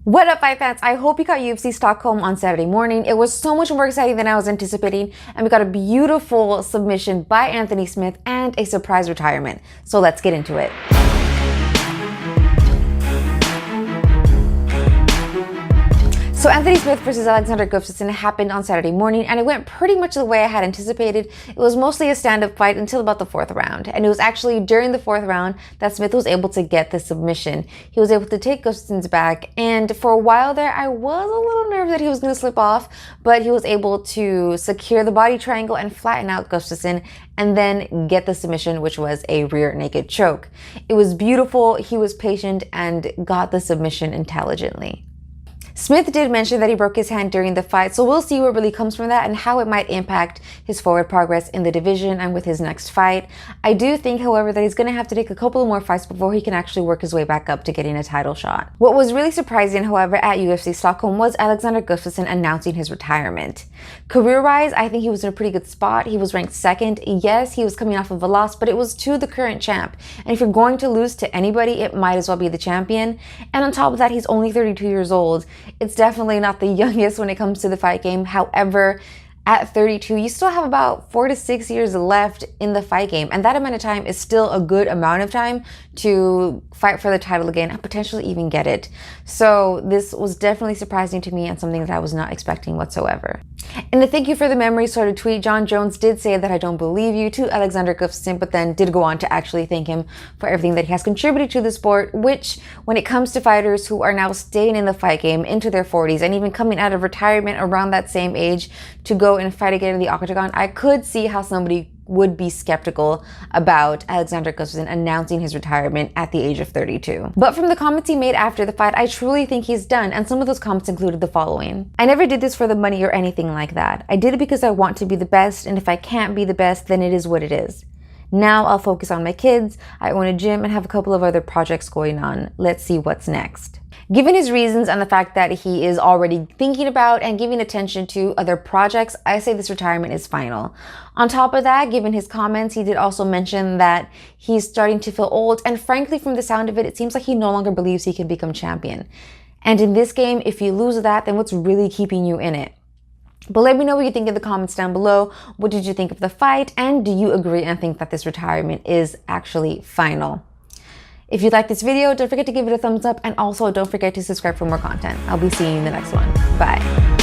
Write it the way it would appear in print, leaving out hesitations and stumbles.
What up, fight fans? I hope you got UFC Stockholm on Saturday morning. It was so much more exciting than I was anticipating, and we got a beautiful submission by Anthony Smith and a surprise retirement. So let's get into it. So Anthony Smith versus Alexander Gustafsson happened on Saturday morning, and it went pretty much the way I had anticipated. It was mostly a stand-up fight until about the fourth round, and it was actually during the fourth round that Smith was able to get the submission. He was able to take Gustafsson's back, and for a while there, I was a little nervous that he was going to slip off, but he was able to secure the body triangle and flatten out Gustafsson, and then get the submission, which was a rear naked choke. It was beautiful. He was patient and got the submission intelligently. Smith did mention that he broke his hand during the fight, so we'll see what really comes from that and how it might impact his forward progress in the division and with his next fight. I do think, however, that he's going to have to take a couple of more fights before he can actually work his way back up to getting a title shot. What was really surprising, however, at UFC Stockholm was Alexander Gustafsson announcing his retirement. Career-wise, I think he was in a pretty good spot. He was ranked second. Yes, he was coming off of a loss, but it was to the current champ. And if you're going to lose to anybody, it might as well be the champion. And on top of that, he's only 32 years old. It's definitely not the youngest when it comes to the fight game. However, at 32, you still have about 4 to 6 years left in the fight game. And that amount of time is still a good amount of time to fight for the title again and potentially even get it. So this was definitely surprising to me and something that I was not expecting whatsoever. In a thank you for the memory sort of tweet, John Jones did say that I don't believe you to Alexander Gustafsson, but then did go on to actually thank him for everything that he has contributed to the sport, which when it comes to fighters who are now staying in the fight game into their 40s and even coming out of retirement around that same age to go and fight again in the octagon, I could see how somebody would be skeptical about Alexander Gustafsson announcing his retirement at the age of 32. But from the comments he made after the fight, I truly think he's done, and some of those comments included the following. I never did this for the money or anything like that. I did it because I want to be the best, and if I can't be the best, then it is what it is. Now I'll focus on my kids. I own a gym and have a couple of other projects going on. Let's see what's next. Given his reasons and the fact that he is already thinking about and giving attention to other projects, I say this retirement is final. On top of that, given his comments, he did also mention that he's starting to feel old, and frankly, from the sound of it, it seems like he no longer believes he can become champion. And in this game, if you lose that, then what's really keeping you in it? But let me know what you think in the comments down below. What did you think of the fight? And do you agree and think that this retirement is actually final? If you like this video, don't forget to give it a thumbs up, and also don't forget to subscribe for more content. I'll be seeing you in the next one. Bye.